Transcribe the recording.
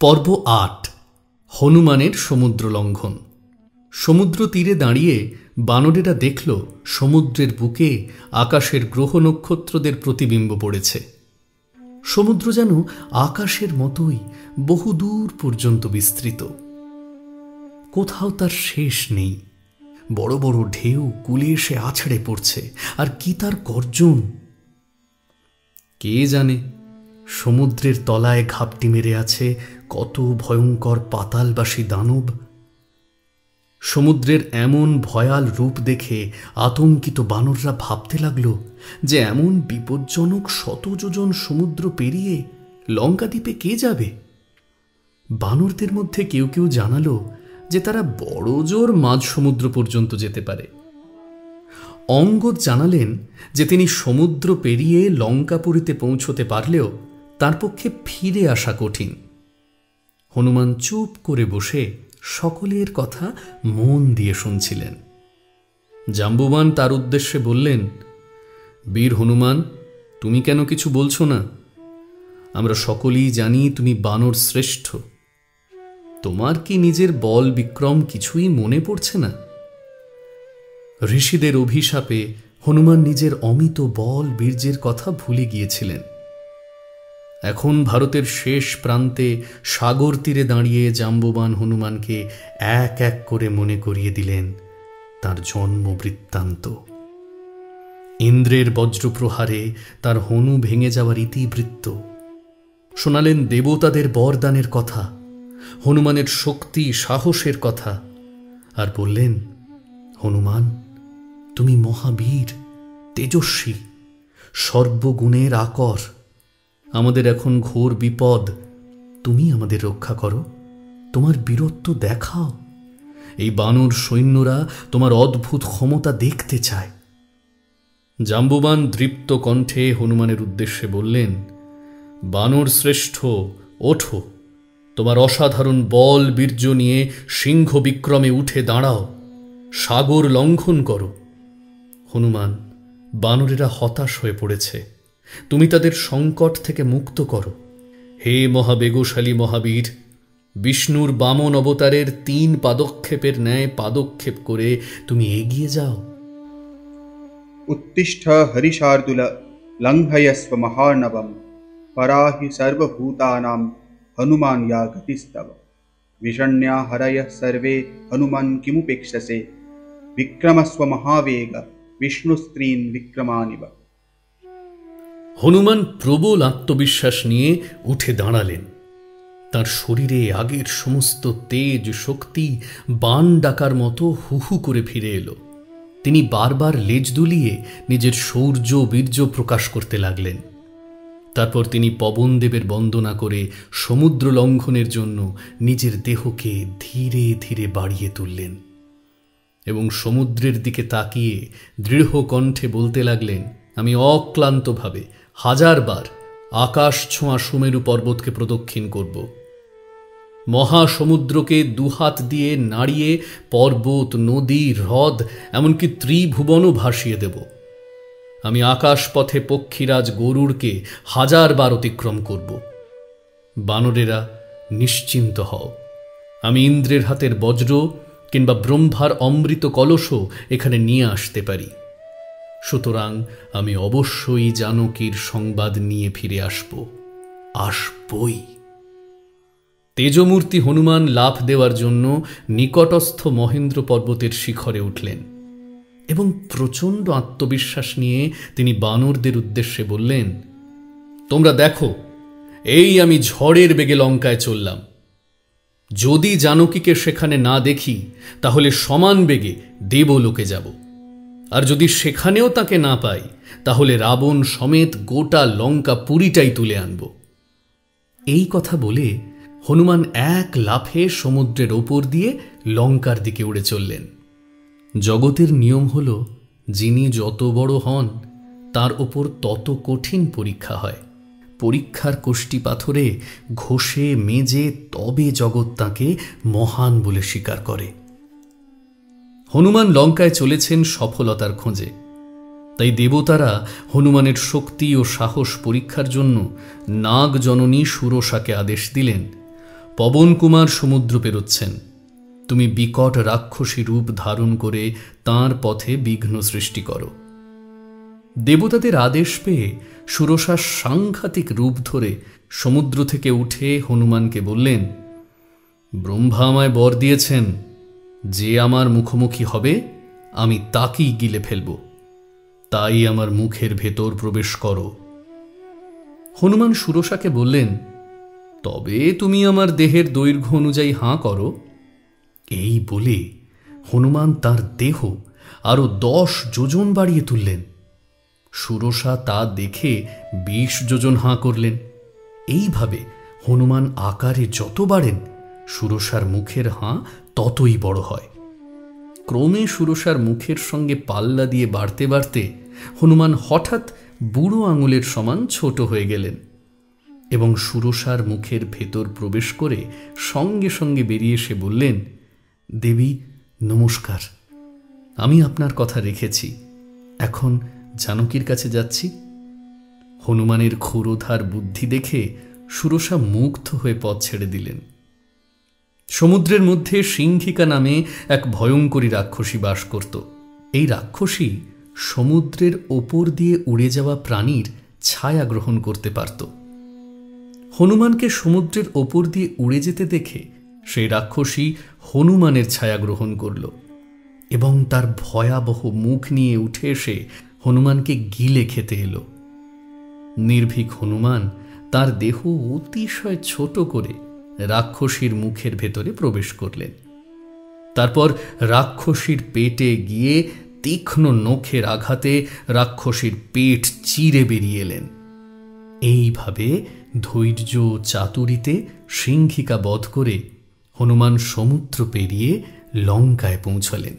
পর্ব ৮ হনুমানের সমুদ্র লঙ্ঘন। সমুদ্র তীরে দাঁড়িয়ে বানরেরা দেখল সমুদ্রের বুকে আকাশের গ্রহ নক্ষত্রদের প্রতিবিম্ব পড়েছে। সমুদ্র যেন আকাশের মতোই বহুদূর পর্যন্ত বিস্তৃত, কোথাও তার শেষ নেই। বড় বড় ঢেউ কূলে এসে আছড়ে পড়ছে, আর কি তার গর্জন! কে জানে সমুদ্রের তলায় ঘাপটি মেরে আছে কত ভয়ঙ্কর পাতালবাসী দানব। সমুদ্রের এমন ভয়াল রূপ দেখে আতঙ্কিত বানররা ভাবতে লাগল যে এমন বিপজ্জনক ১০০ যোজন সমুদ্র পেরিয়ে লঙ্কা দ্বীপে কে যাবে। বানরদের মধ্যে কেউ কেউ জানালো যে তারা বড় জোর মাঝ সমুদ্র পর্যন্ত যেতে পারে। অঙ্গদ জানালেন যে তিনি সমুদ্র পেরিয়ে লঙ্কাপুরীতে পৌঁছতে পারলেও তার পক্ষে ফিরে আসা কঠিন। হনুমান চুপ করে বসে সকলের কথা মন দিয়ে শুনছিলেন। জাম্বুবান তার উদ্দেশ্যে বললেন, বীর হনুমান, তুমি কেন কিছু বলছো না? আমরা সকলেই জানি তুমি বানর শ্রেষ্ঠ। তোমার কি নিজের বল বিক্রম কিছুই মনে পড়ছে না? ঋষিদের অভিশাপে হনুমান নিজের অমিত বল বীর্যের কথা ভুলে গিয়েছিলেন। এখন ভারতের শেষ প্রান্তে সাগর তীরে দাঁড়িয়ে জাম্বুবান হনুমানকে এক এক করে মনে করিয়ে দিলেন তার জন্ম বৃত্তান্ত। ইন্দ্রের বজ্রপ্রহারে তার হনু ভেঙে যাওয়ার ইতিবৃত্ত শোনালেন, দেবতাদের বরদানের কথা, হনুমানের শক্তি সাহসের কথা, আর বললেন, হনুমান, তুমি মহাবীর, তেজস্বী, সর্বগুণের আকর। আমাদের এখন ঘোর বিপদ, তুমি আমাদের রক্ষা করো, তোমার বীরত্ব দেখাও। এই বানর সৈন্যরা তোমার অদ্ভুত ক্ষমতা দেখতে চায়। জাম্বুবান দৃপ্ত কণ্ঠে হনুমানের উদ্দেশ্যে বললেন, বানর শ্রেষ্ঠ, ওঠো, তোমার অসাধারণ বল বীর্য নিয়ে সিংহ বিক্রমে উঠে দাঁড়াও, সাগর লঙ্ঘন করো। হনুমান, বানরেরা হতাশ হয়ে পড়েছে, তুমি তাদের সংকট থেকে মুক্ত করো। হে মহাবেগশালী মহাবীর, বিষ্ণুর বামন অবতারের ৩ পাদক্ষেপের ন্যায় পাদক্ষেপ করে তুমি এগিয়ে যাও। উত্তিষ্ঠ হরিশার্দুল লঙ্ঘয়স্ব মহার্ণবম পরাহি সর্বভূতানাম হনুমান ইয়া গতিস্তব বিষণ্যা হরয়ঃ সর্বে হনুমান কিমুপেক্ষসে বিক্রমস্ব মহাবেগ বিষ্ণুস্ত্রীন বিক্রমানিব। হনুমান প্রবল আত্মবিশ্বাস নিয়ে উঠে দাঁড়ালেন। তার শরীরে আগের সমস্ত তেজ শক্তি বান ডাকার মতো হুহু করে ফিরে এলো। তিনি বারবার লেজ দুলিয়ে নিজের শৌর্য বীর্য প্রকাশ করতে লাগলেন। তারপর তিনি পবনদেবের বন্দনা করে সমুদ্র লঙ্ঘনের জন্য নিজের দেহকে ধীরে ধীরে বাড়িয়ে তুললেন এবং সমুদ্রের দিকে তাকিয়ে দৃঢ় কণ্ঠে বলতে লাগলেন, আমি অক্লান্তভাবে 1000 বার আকাশ ছোঁয়া সুমেরু পর্বতকে প্রদক্ষিণ করব। মহাসমুদ্রকে দুহাত দিয়ে নাড়িয়ে পর্বত, নদী, হ্রদ, এমনকি ত্রিভুবনও ভাসিয়ে দেব। আমি আকাশ পথে পক্ষীরাজ গরুড়কে 1000 বার অতিক্রম করব। বানরেরা, নিশ্চিন্ত হও, আমি ইন্দ্রের হাতের বজ্র কিংবা ব্রহ্মার অমৃত কলসও এখানে নিয়ে আসতে পারি। সুতরাং আমি অবশ্যই জানকীর সংবাদ নিয়ে ফিরে আসবই। তেজমূর্তি হনুমান লাফ দেওয়ার জন্য নিকটস্থ মহেন্দ্র পর্বতের শিখরে উঠলেন এবং প্রচণ্ড আত্মবিশ্বাস নিয়ে তিনি বানরদের উদ্দেশ্যে বললেন, তোমরা দেখো, এই আমি ঝড়ের বেগে লঙ্কায় চললাম। যদি জানকীকে সেখানে না দেখি তাহলে সমান বেগে দেবলোকে যাব, আর যদি সেখানেও তাকে না পাই তাহলে রাবণ সমেত গোটা লঙ্কা পুরীটাই তুলে আনব। এই কথা বলে হনুমান এক লাফে সমুদ্রের ওপর দিয়ে লঙ্কার দিকে উড়ে চললেন। জগতের নিয়ম হল, যিনি যত বড় হন তার ওপর তত কঠিন পরীক্ষা হয়। পরীক্ষার কোষ্ঠী পাথরে ঘষে মেজে তবে জগৎ তাঁকে মহান বলে স্বীকার করে। হনুমান লঙ্কায় চলেছেন সফলতার খোঁজে। তাই দেবতারা হনুমানের শক্তি ও সাহস পরীক্ষার জন্য নাগ জননী সুরসাকে আদেশ দিলেন, পবন কুমার সমুদ্র পেরোচ্ছেন। তুমি বিকট রাক্ষসী রূপ ধারণ করে তাঁর পথে বিঘ্ন সৃষ্টি করো। দেবতাদের আদেশ পেয়ে সুরসা সাংঘাতিক রূপ ধরে সমুদ্র থেকে উঠে হনুমানকে বললেন, ব্রহ্মা আমায় বর দিয়েছেন, যে আমার মুখোমুখি হবে আমি তাকেই গিলে ফেলব, তাই আমার মুখের ভেতর প্রবেশ করো। হনুমান সুরসাকে বললেন, তবে তুমি আমার দেহের দৈর্ঘ্য অনুযায়ী হাঁ করো। এই বলে হনুমান তার দেহ আরো 10 যোজন বাড়িয়ে তুললেন। সুরসা তা দেখে 20 যোজন হাঁ করলেন। এইভাবে হনুমান আকারে যত বাড়েন, সুরসার মুখের হাঁ ততই বড় হয়। ক্রমে সুরসার মুখের সঙ্গে পাল্লা দিয়ে বাড়তে বাড়তে হনুমান হঠাৎ বুড়ো আঙুলের সমান ছোট হয়ে গেলেন এবং সুরসার মুখের ভেতর প্রবেশ করে সঙ্গে সঙ্গে বেরিয়ে এসে বললেন, দেবী নমস্কার, আমি আপনার কথা রেখেছি, এখন জানকীর কাছে যাচ্ছি। হনুমানের ক্ষুরোধার বুদ্ধি দেখে সুরসা মুগ্ধ হয়ে পথ ছেড়ে দিলেন। সমুদ্রের মধ্যে সিংহিকা নামে এক ভয়ঙ্করী রাক্ষসী বাস করত। এই রাক্ষসী সমুদ্রের ওপর দিয়ে উড়ে যাওয়া প্রাণীর ছায়া গ্রহণ করতে পারত। হনুমানকে সমুদ্রের ওপর দিয়ে উড়ে যেতে দেখে সেই রাক্ষসী হনুমানের ছায়া গ্রহণ করল এবং তার ভয়াবহ মুখ নিয়ে উঠে এসে হনুমানকে গিলে খেতে এলো। নির্ভীক হনুমান তার দেহ অতিশয় ছোট করে রাক্ষসীর মুখের ভেতরে প্রবেশ করলেন। তারপর রাক্ষসীর পেটে গিয়ে তীক্ষ্ণ নখের আঘাতে রাক্ষসীর পেট চিরে বেরিয়ে এলেন। এইভাবে ধৈর্য চাতুরিতে সিংহিকা বধ করে হনুমান সমুদ্র পেরিয়ে লঙ্কায় পৌঁছলেন।